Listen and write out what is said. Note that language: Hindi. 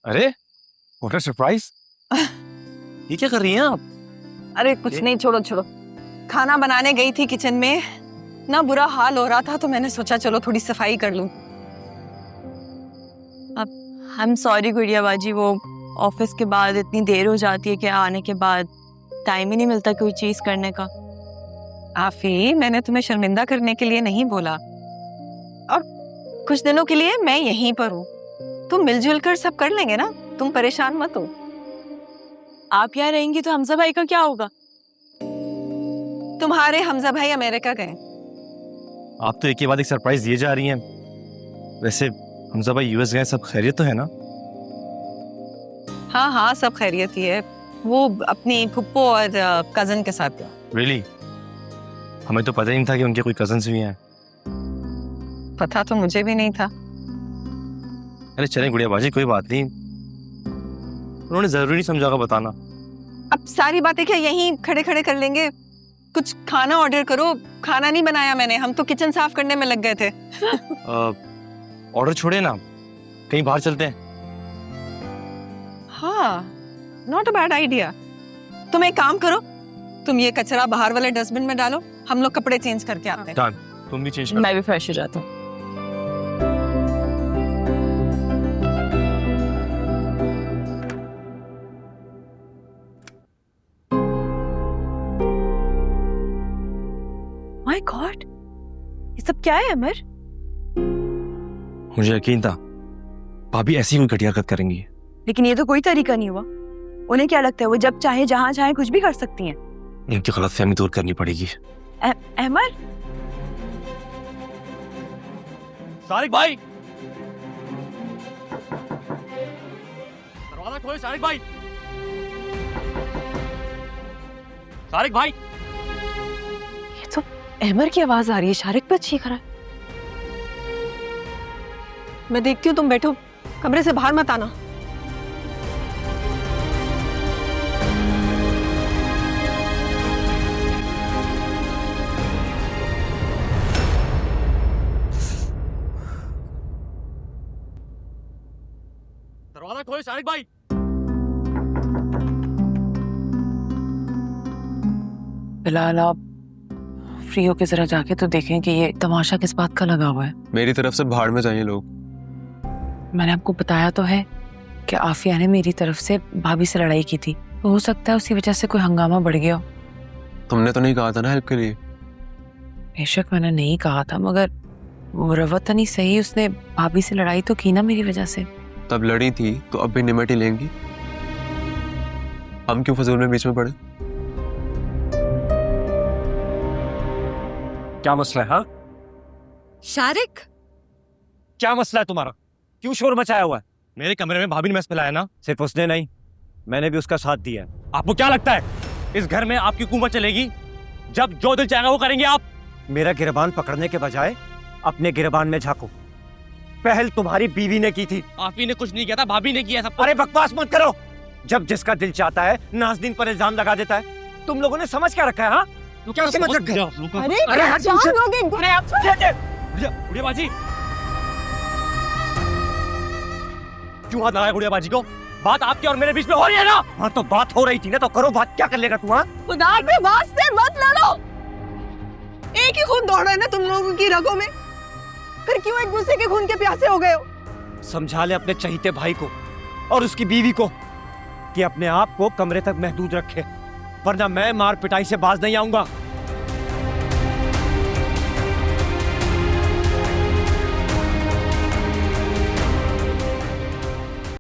अरे व्हाट अ सरप्राइज। ये क्या कर रही हैं आप? अरे कुछ नहीं, छोड़ो छोड़ो। खाना बनाने गई थी किचन में, ना बुरा हाल हो रहा था तो मैंने सोचा चलो थोड़ी सफाई कर लूं। अब आई एम सॉरी गुड़िया बाजी, वो ऑफिस के बाद इतनी देर हो जाती है कि आने के बाद टाइम ही नहीं मिलता कोई चीज करने का। आफी, मैंने तुम्हें शर्मिंदा करने के लिए नहीं बोला, और कुछ दिनों के लिए मैं यहीं पर हूँ, तुम मिलजुल कर सब कर लेंगे ना, तुम परेशान मत हो। आप यहाँ रहेंगी तो हमजा भाई का क्या होगा? तुम्हारे हमजा भाई अमेरिका गए। आप तो एक के बाद एक सरप्राइज दिए जा रही हैं। वैसे हमजा भाई यूएस गए, सब खैरियत तो है ना? हाँ हाँ, सब खैरियत ही है। वो अपनी फुप्पो और कजन के साथ गया। रियली? हमें तो पता ही नहीं था कि उनके कोई कजन्स भी हैं। पता तो मुझे भी नहीं था। अरे चलें गुड़िया बाजी, कोई बात नहीं, उन्होंने जरूरी नहीं समझा होगा बताना। अब सारी बातें क्या यहीं खड़े खड़े कर लेंगे? कुछ खाना ऑर्डर करो। खाना नहीं बनाया मैंने, हम तो किचन साफ करने में लग गए थे। ऑर्डर छोड़े ना, कहीं बाहर चलते हैं। हाँ, नॉट अ बैड आइडिया। तुम एक काम करो, तुम ये कचरा बाहर वाले डस्टबिन में डालो, हम लोग कपड़े चेंज करके आते हैं। डन, तुम भी चेंज कर। मैं भी फ्रेश हो जाता हूँ। माय गॉड, ये सब क्या है अमर? मुझे यकीन था भाभी ऐसी कोई घटिया हरकत करेंगी। लेकिन ये तो कोई तरीका नहीं हुआ। उन्हें क्या लगता है वो जब चाहे जहां चाहे कुछ भी कर सकती हैं? इनकी गलतफहमी दूर करनी पड़ेगी। अमर, सारिक भाई, दरवाजा खोलो। सारिक भाई, सारिक भाई। ये तो अमर की आवाज आ रही है, शारिक पे चीख रहा है। मैं देखती हूँ, तुम बैठो, कमरे से बाहर मत आना। दरवाजा खोलो सारिक भाई। फिलहाल आप फ्री होके जरा जाके तो देखें कि ये तमाशा किस बात का लगा हुआ है। मेरी तरफ से भाड़ में जाइए लोग। मैंने आपको बताया तो है कि आफिया ने मेरी तरफ से भाभी से लड़ाई की थी, तो हो सकता है उसी वजह से कोई हंगामा बढ़ गया हो। तुमने तो नहीं कहा था ना हेल्प के लिए? बेशक मैंने नहीं कहा था, मगर मुरवत नहीं सही, उसने भाभी से लड़ाई तो की ना मेरी वजह से। तब लड़ी थी तो अब भी निमट ही लेंगी। हम क्यों फजूल में बीच में पड़े? क्या मसला है? हाँ, शारिक, क्या मसला है तुम्हारा? क्यों शोर मचाया हुआ है? मेरे कमरे में भाभी ने मैस फैलाया ना। सिर्फ उसने नहीं, मैंने भी उसका साथ दिया है। आपको क्या लगता है इस घर में आपकी हुकूमत चलेगी? जब जो दिल चाहेगा वो करेंगे आप। मेरा गिरबान पकड़ने के बजाय अपने गिरबान में झांको। पहल तुम्हारी बीवी ने की थी। आपी ने कुछ नहीं किया था, भाभी ने किया सब। अरे बकवास मत करो। जब जिसका दिल चाहता है नाज़नीन पर इल्जाम लगा देता है। तुम लोगों ने समझ क्या रखा है? हाँ, क्या समझ रखा है? अरे अरे हट क्या मुझसे। लोगे? अरे आप गुड़िया बाजी, क्यों हाथ लगाया गुड़िया बाजी को? बात आपके और मेरे बीच में हो रही है ना। हाँ तो बात हो रही थी ना, तो करो बात। क्या कर लेगा तू? हाँ, खुदा के वास्ते मत लड़ो। एक ही खून दौड़ रहा है ना तुम लोगों की रगों में, फिर क्यों एक दूसरे के खून के प्यासे हो गए हो? समझा ले अपने चहीते भाई को और उसकी बीवी को कि अपने आप को कमरे तक महदूद रखे, वरना मैं मार पिटाई से बाज नहीं आऊंगा।